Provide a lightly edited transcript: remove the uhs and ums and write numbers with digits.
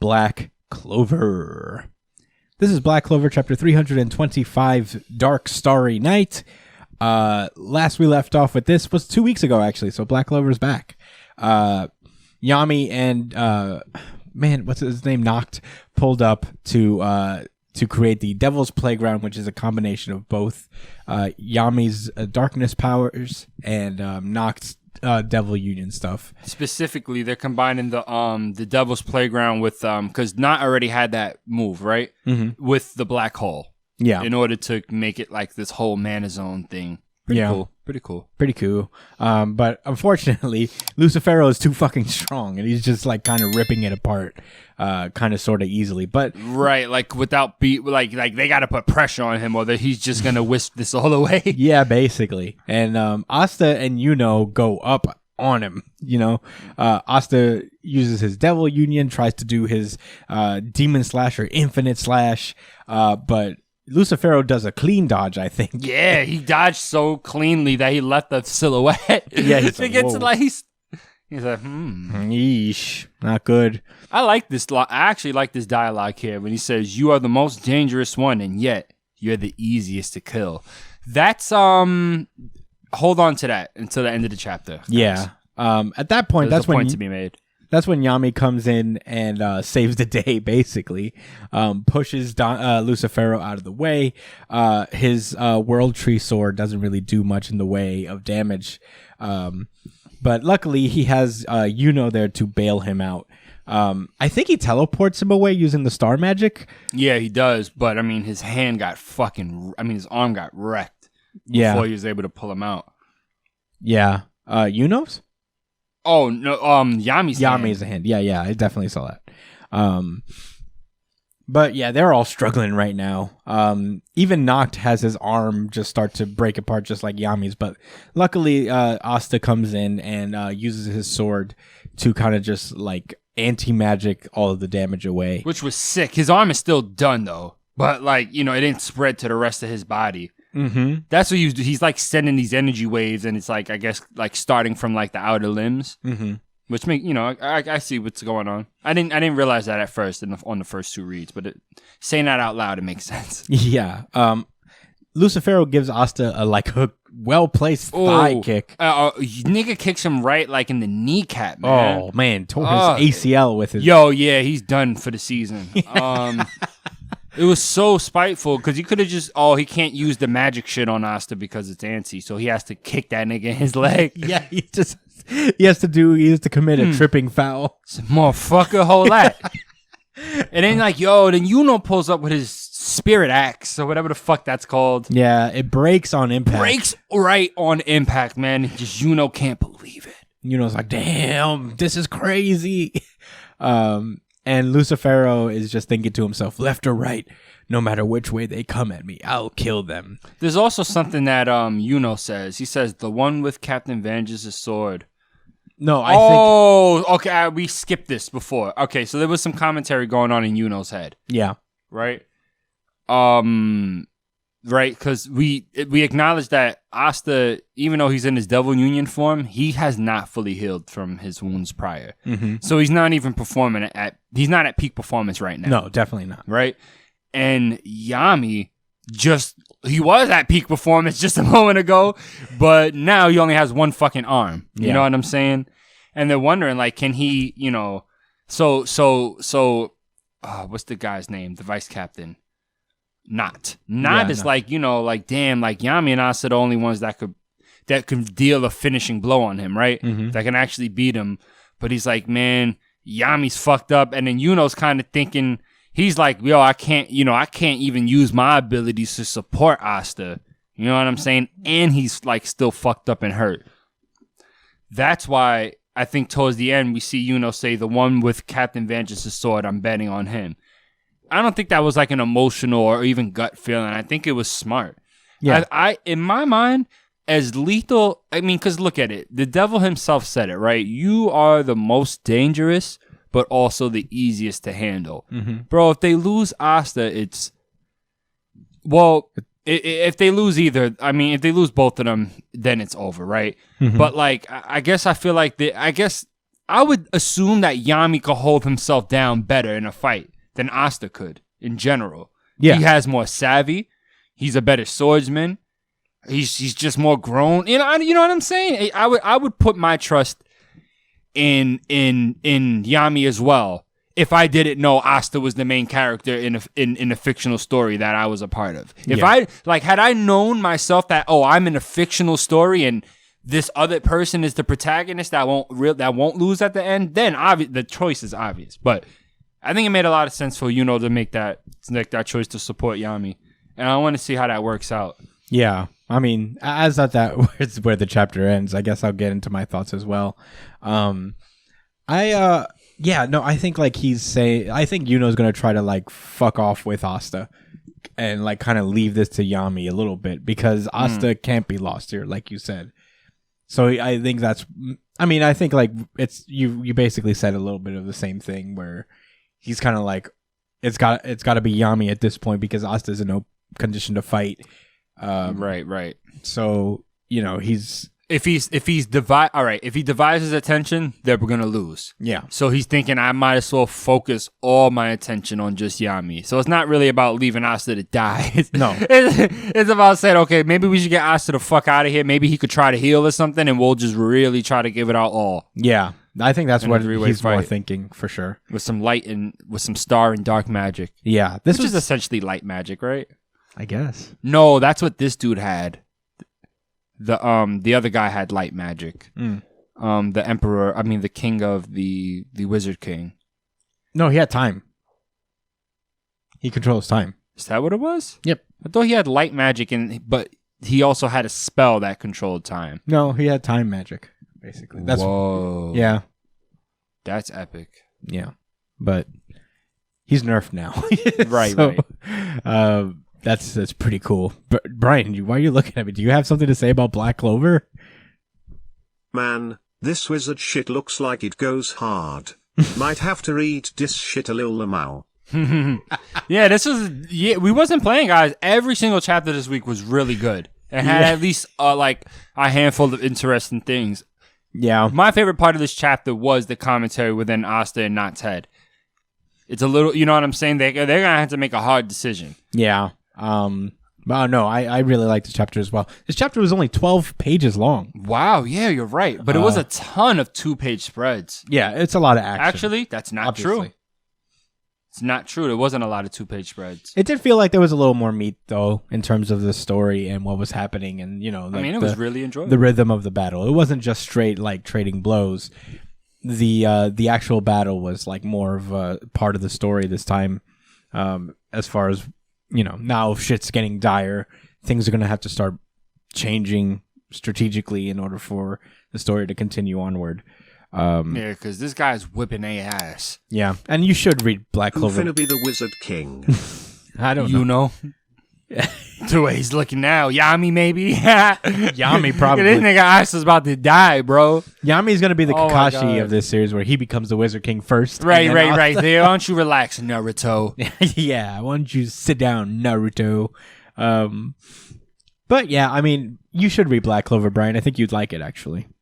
Black Clover. This is Black Clover chapter 325, Dark Starry Night. Last we left off with this was 2 weeks ago, actually, so Black Clover's back. Yami and what's his name? Noct pulled up to create the Devil's Playground, which is a combination of both Yami's darkness powers and Noct's Devil Union stuff. Specifically, they're combining the Devil's Playground with because Not already had that move, right? Mm-hmm. With the black hole. Yeah. In order to make it like this whole Mana Zone thing. Pretty cool. But unfortunately, Lucifero is too fucking strong, and he's just like kind of ripping it apart, kind of sort of easily. But right, like without like they got to put pressure on him, or that he's just gonna whisk this all away. Yeah, basically. And Asta and Yuno go up on him. You know, Asta uses his Devil Union, tries to do his Demon Slash or Infinite Slash, but Lucifero does a clean dodge, I think. Yeah, he dodged so cleanly that he left the silhouette. Yeah, he's like, he's like, Yeesh, not good. I like this. I actually like this dialogue here when he says, "You are the most dangerous one, and yet you're the easiest to kill." That's hold on to that until the end of the chapter. Yeah. At that point, There's a point to be made. That's when Yami comes in and saves the day, basically. Pushes Lucifero out of the way. His World Tree Sword doesn't really do much in the way of damage. But luckily, he has Yuno there to bail him out. I think he teleports him away using the star magic. Yeah, he does. But, I mean, his arm got wrecked before he was able to pull him out. Yeah. Yuno's? Oh, no, Yami's hand. Yeah, I definitely saw that. But yeah, they're all struggling right now. Even Noct has his arm just start to break apart just like Yami's, but luckily Asta comes in and uses his sword to kind of just like anti-magic all of the damage away. Which was sick. His arm is still done though, but like, you know, it didn't spread to the rest of his body. Mm-hmm. That's what he's like sending these energy waves, and it's like, I guess, like starting from like the outer limbs, which make, you know, I see what's going on. I didn't realize that at first on the first two reads, but saying that out loud, it makes sense. Yeah. Lucifero gives Asta a well placed thigh kick. Nigga kicks him right like in the kneecap, man. Oh man, tore his ACL with his. Yo, yeah, he's done for the season. It was so spiteful because he could have just, he can't use the magic shit on Asta because it's anti, so he has to kick that nigga in his leg. Yeah, he has to commit a tripping foul. Motherfucker, hold that. And then then Yuno pulls up with his spirit axe or whatever the fuck that's called. Yeah, it breaks on impact. Breaks right on impact, man. Just Yuno can't believe it. Yuno's like, damn, this is crazy. And Lucifero is just thinking to himself, left or right, no matter which way they come at me, I'll kill them. There's also something that Yuno says. He says, the one with Captain Vange's sword. No, I think... okay, we skipped this before. Okay, so there was some commentary going on in Yuno's head. Yeah. Right? Right, because we acknowledge that Asta, even though he's in his Devil Union form, he has not fully healed from his wounds prior. Mm-hmm. So he's not even performing he's not at peak performance right now. No, definitely not. Right? And Yami he was at peak performance just a moment ago, but now he only has one fucking arm. You know what I'm saying? And they're wondering, like, can he, you know, what's the guy's name? The vice captain. Not is like, you know, like, damn, like Yami and Asta are the only ones that could deal a finishing blow on him, right? Mm-hmm. That can actually beat him. But he's like, man, Yami's fucked up. And then Yuno's kind of thinking, he's like, yo, I can't even use my abilities to support Asta. You know what I'm saying? And he's like still fucked up and hurt. That's why I think towards the end we see Yuno say, the one with Captain Vange's sword, I'm betting on him. I don't think that was like an emotional or even gut feeling. I think it was smart. Yeah. I in my mind, as lethal, I mean, because look at it. The devil himself said it, right? You are the most dangerous, but also the easiest to handle. Mm-hmm. Bro, if they lose Asta, if they lose if they lose both of them, then it's over, right? Mm-hmm. But like, I guess I feel like I would assume that Yami could hold himself down better in a fight than Asta could in general. Yeah. He has more savvy. He's a better swordsman. He's just more grown. You know what I'm saying? I would put my trust in Yami as well if I didn't know Asta was the main character in a fictional story that I was a part of. If had I known myself that I'm in a fictional story and this other person is the protagonist that won't lose at the end, then the choice is obvious. But I think it made a lot of sense for Yuno to make that choice to support Yami, and I want to see how that works out. Yeah, I mean, as that's where the chapter ends. I guess I'll get into my thoughts as well. I think like he's saying, I think Yuno's gonna try to like fuck off with Asta and like kind of leave this to Yami a little bit because Asta can't be lost here, like you said. So I think I think like it's you basically said a little bit of the same thing where he's kind of like it's got to be Yami at this point because Asta's in no condition to fight. Right. So, he's if he divides his attention, then we're gonna lose. Yeah. So he's thinking I might as well focus all my attention on just Yami. So it's not really about leaving Asta to die. No. It's about saying, okay, maybe we should get Asta the fuck out of here. Maybe he could try to heal or something, and we'll just really try to give it our all. Yeah. I think that's what he's fight. more thinking for sure. With some light and with some star and dark magic. Yeah. Which is essentially light magic, right? I guess. No, that's what this dude had. The other guy had light magic. The emperor, the king of the wizard king. No, he had time. He controls time. Is that what it was? Yep. I thought he had light magic, but he also had a spell that controlled time. No, he had time magic, basically. Whoa. Yeah. That's epic. Yeah. But he's nerfed now. Right. That's pretty cool. But Brian, why are you looking at me? Do you have something to say about Black Clover? Man, this wizard shit looks like it goes hard. Might have to read this shit a little now. Yeah, we wasn't playing, guys. Every single chapter this week was really good. It had at least like a handful of interesting things. Yeah. My favorite part of this chapter was the commentary within Asta and Knott's head. It's a little, you know what I'm saying? They're going to have to make a hard decision. Yeah. But no, I really liked this chapter as well. This chapter was only 12 pages long. Wow, yeah, you're right. But it was a ton of 2-page spreads. Yeah, it's a lot of action. Actually, that's not true. It's not true. There wasn't a lot of 2-page spreads. It did feel like there was a little more meat, though, in terms of the story and what was happening and, like it was really enjoyable. The rhythm of the battle. It wasn't just straight, like, trading blows. The actual battle was, like, more of a part of the story this time, as far as, now shit's getting dire. Things are going to have to start changing strategically in order for the story to continue onward. Yeah, because this guy's whipping their ass. Yeah, and you should read Black Clover. Who's finna be the Wizard King? I don't know. The way he's looking now. Yami, maybe? Yami, probably. This nigga ass is about to die, bro. Yami's going to be the Kakashi of this series where he becomes the Wizard King first. Right. Why don't you relax, Naruto? Yeah, why don't you sit down, Naruto? But yeah, you should read Black Clover, Brian. I think you'd like it, actually.